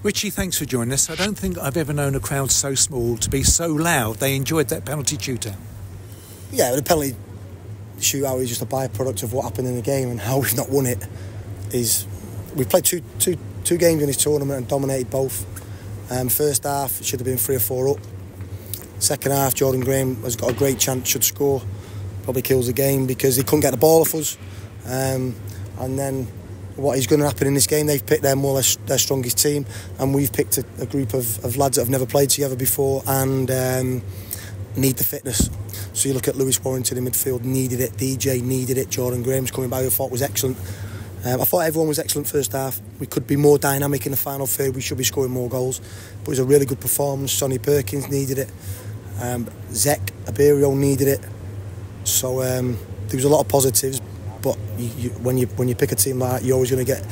Richie, thanks for joining us. I don't think I've ever known a crowd so small to be so loud. They enjoyed that penalty shootout. Yeah, the penalty shootout is just a byproduct of what happened in the game, and how we've not won it is we've played two games in this tournament and dominated both. First half, it should have been 3 or 4 up. Second half, Jordan Graham has got a great chance, should score. Probably kills the game because he couldn't get the ball off us. And then what is going to happen in this game, they've picked their strongest team, and we've picked a group of lads that have never played together before and need the fitness. So you look at Lewis Warrington in midfield, needed it. DJ needed it. Jordan Graham's coming by, who I thought was excellent. I thought everyone was excellent first half. We could be more dynamic in the final third. We should be scoring more goals. But it was a really good performance. Sonny Perkins needed it. Zek Aberio needed it. So there was a lot of positives. But when you pick a team like that, you're always going to get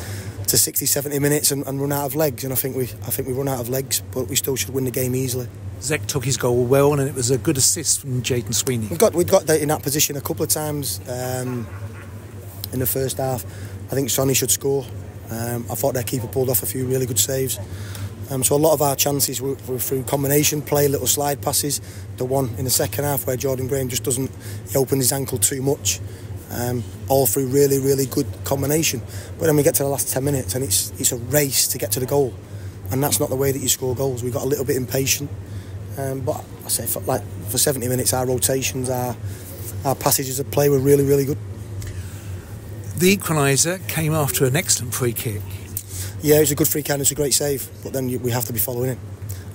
to 60, 70 minutes and run out of legs. And I think we run out of legs, but we still should win the game easily. Zek took his goal well, and it was a good assist from Jayden Sweeney. We've got in that position a couple of times in the first half. I think Sonny should score. I thought their keeper pulled off a few really good saves. So a lot of our chances were through combination play, little slide passes. The one in the second half where Jordan Graham just he opened his ankle too much. All through really, really good combination. But then we get to the last 10 minutes and it's a race to get to the goal. And that's not the way that you score goals. We got a little bit impatient. But I say for 70 minutes, our rotations, our passages of play were really, really good. The equaliser came after an excellent free kick. Yeah, it was a good free kick and it's a great save, but then we have to be following it.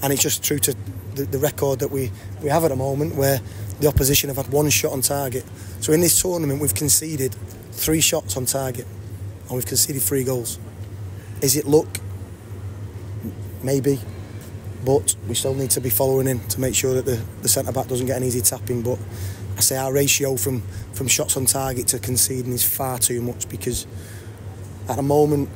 And it's just true to the record that we have at the moment, where the opposition have had 1 shot on target. So in this tournament, we've conceded 3 shots on target and we've conceded 3 goals. Is it luck? Maybe. But we still need to be following in to make sure that the centre-back doesn't get an easy tapping. But I say our ratio from shots on target to conceding is far too much, because at the moment,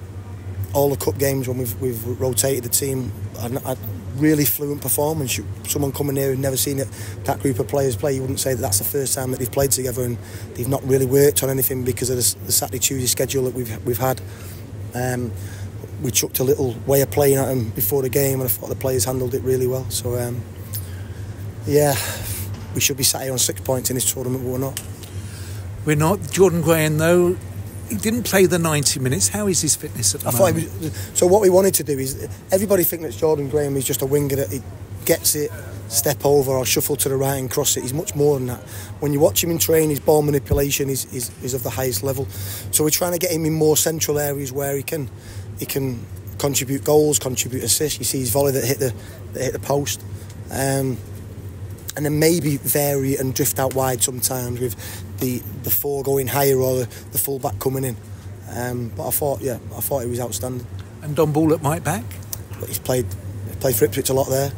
all the cup games when we've rotated the team, a really fluent performance. Someone coming here who'd never seen that group of players play, you wouldn't say that that's the first time that they've played together, and they've not really worked on anything because of the Saturday-Tuesday schedule that we've had. We chucked a little way of playing at them before the game, and I thought the players handled it really well. So, we should be sat here on 6 points in this tournament, but we're not. We're not. Jordan Graham, though, he didn't play the 90 minutes. How is his fitness at the moment? So what we wanted to do is, everybody thinks that Jordan Graham is just a winger that he gets it, step over or shuffle to the right and cross it. He's much more than that. When you watch him in train, his ball manipulation is of the highest level. So we're trying to get him in more central areas where he can contribute goals, contribute assists. You see his volley that hit the post, and then maybe vary and drift out wide sometimes with the 4 going higher or the full back coming in. But I thought he was outstanding. And Don Ball at right back? But he's played for Ipswich a lot there.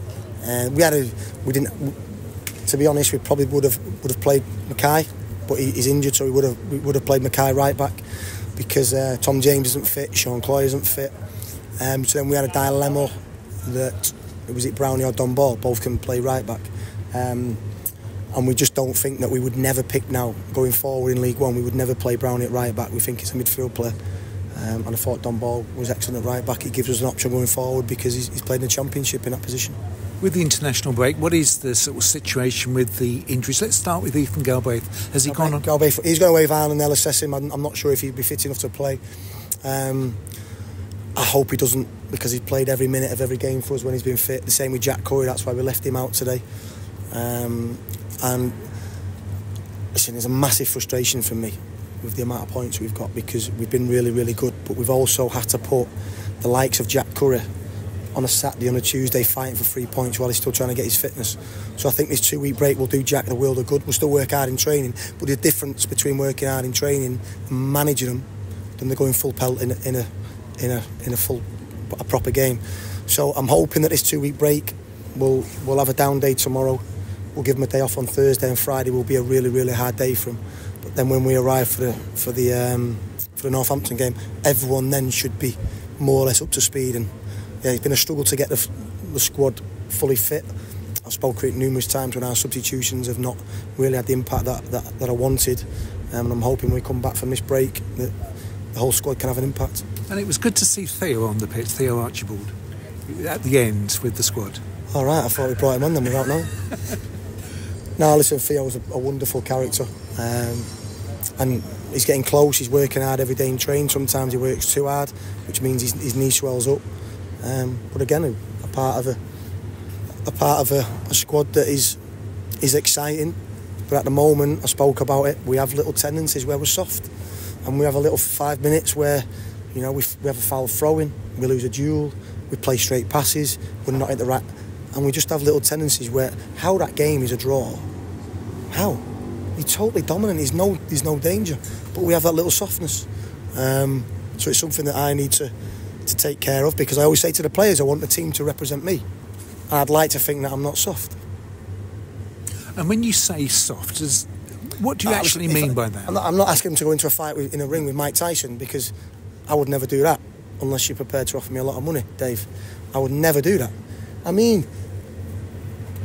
To be honest, we probably would have played Mackay, but he's injured, so we would have played Mackay right back, because Tom James isn't fit, Sean Cloy isn't fit. So then we had a dilemma that, was it Brownie or Don Ball, both can play right back. And we just don't think that we would never pick now, going forward in League One, we would never play Brownie at right back. We think it's a midfield player. And I thought Don Ball was excellent at right back. He gives us an option going forward because he's played in the Championship in that position. With the international break, what is the sort of situation with the injuries? Let's start with Ethan Galbraith. Has he gone on? Galbraith, he's going away with Ireland. They'll assess him. I'm not sure if he'd be fit enough to play. I hope he doesn't, because he's played every minute of every game for us when he's been fit. The same with Jack Curry. That's why we left him out today. And listen, there's a massive frustration for me with the amount of points we've got, because we've been really, really good, but we've also had to put the likes of Jack Curry on a Saturday, on a Tuesday, fighting for 3 points while he's still trying to get his fitness. So I think this 2-week break will do Jack the world of good. We'll still work hard in training, but the difference between working hard in training and managing them than they're going full pelt in a proper game. So I'm hoping that this 2-week break we'll have a down day tomorrow. We'll give him a day off on Thursday, and Friday will be a really, really hard day for him. But then when we arrive for the Northampton game, everyone then should be more or less up to speed. And yeah, it's been a struggle to get the squad fully fit. I've spoken it numerous times when our substitutions have not really had the impact that I wanted. And I'm hoping when we come back from this break that the whole squad can have an impact. And it was good to see Theo on the pitch, Theo Archibald. at the end with the squad? All right, I thought we brought him on then without knowing. No, listen, Theo's a wonderful character, and he's getting close. He's working hard every day in training. Sometimes he works too hard, which means his knee swells up. But again, a part of a squad that is exciting. But at the moment, I spoke about it. We have little tendencies where we're soft, and we have a little 5 minutes where, we have a foul throw-in, we lose a duel, we play straight passes, we're not at the right, and we just have little tendencies where how that game is a draw. How? You're totally dominant. There's no danger, but we have that little softness. So it's something that I need to take care of, because I always say to the players, I want the team to represent me, and I'd like to think that I'm not soft. And when you say soft, what do you actually mean by that? I'm not asking him to go into a fight in a ring with Mike Tyson, because I would never do that unless you're prepared to offer me a lot of money, Dave. I would never do that. I mean,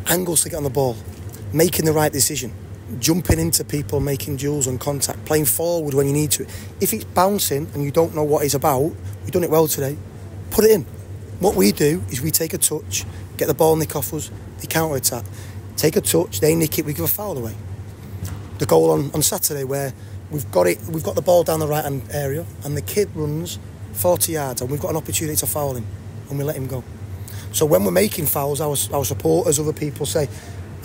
angles to get on the ball, making the right decision, jumping into people, making duels and contact, playing forward when you need to. If it's bouncing and you don't know what it's about, we've done it well today, put it in. What we do is we take a touch, get the ball nick off us, they counter-attack. Take a touch, they nick it, we give a foul away. The goal on Saturday where we've got the ball down the right-hand area and the kid runs 40 yards and we've got an opportunity to foul him and we let him go. So when we're making fouls, our supporters, other people say,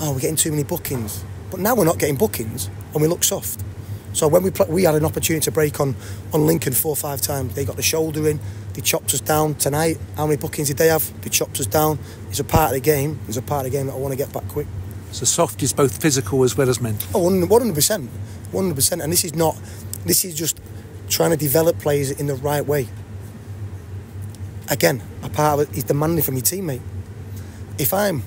oh, we're getting too many bookings. But now we're not getting bookings and we look soft. So when we had an opportunity to break on Lincoln 4 or 5 times. They got the shoulder in, they chopped us down. Tonight, how many bookings did they have? They chopped us down. It's a part of the game. It's a part of the game that I want to get back quick. So soft is both physical as well as mental? Oh, 100%. 100%. And this is just trying to develop players in the right way. Again, a part of it is demanding from your teammate. If I'm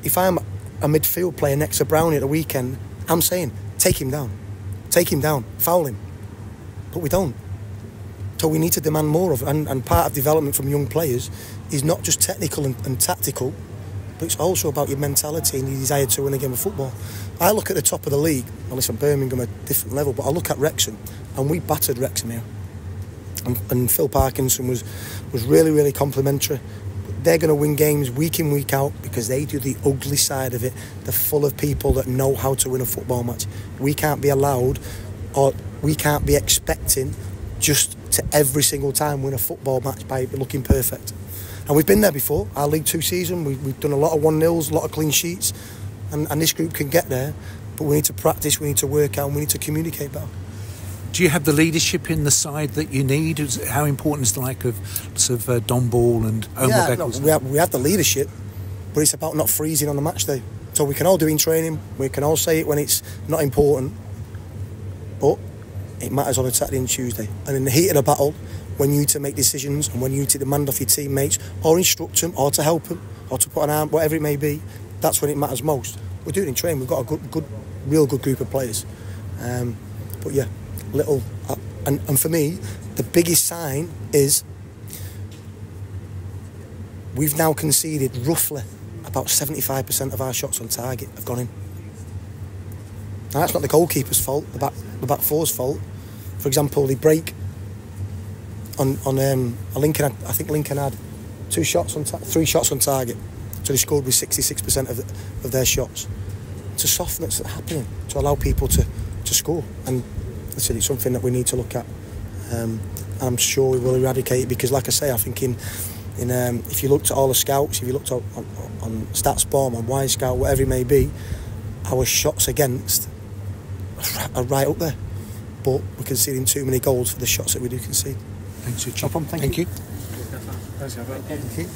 a midfield player next to Brownie at the weekend, I'm saying, take him down, foul him. But we don't. So we need to demand more of it. And part of development from young players is not just technical and tactical, but it's also about your mentality and your desire to win a game of football. I look at the top of the league, well, listen, Birmingham are a different level, but I look at Wrexham, and we battered Wrexham here. And Phil Parkinson was really, really complimentary. They're going to win games week in, week out, because they do the ugly side of it. They're full of people that know how to win a football match. We can't be allowed, or we can't be expecting just to every single time win a football match by looking perfect. And we've been there before. Our League 2 season, we've done a lot of 1-0s, a lot of clean sheets, and this group can get there, but we need to practice, we need to work out, and we need to communicate better. Do you have the leadership in the side that you need? How important is the like of sort of Don Ball and Omar Beckles? No, we have the leadership, but it's about not freezing on the match day. So we can all do it in training, we can all say it when it's not important, but it matters on a Saturday and Tuesday. And in the heat of the battle, when you need to make decisions and when you need to demand off your teammates or instruct them or to help them or to put an arm, whatever it may be, that's when it matters most. We're doing it in training. We've got a real good group of players. But yeah, and for me, the biggest sign is we've now conceded roughly about 75% of our shots on target have gone in. Now that's not the goalkeeper's fault, the back four's fault. For example, they break on Lincoln. I think Lincoln had 3 shots on target, so they scored with 66% of their shots. It's a softness that's happening to allow people to score, and I said it's something that we need to look at. And I'm sure we will eradicate it, because, like I say, I think if you looked at all the scouts, if you looked on StatsBomb, on Y-Scout, whatever it may be, our shots against are right up there. But we're conceding too many goals for the shots that we do concede. Thanks, Richie. No problem. Thank you. Thank you.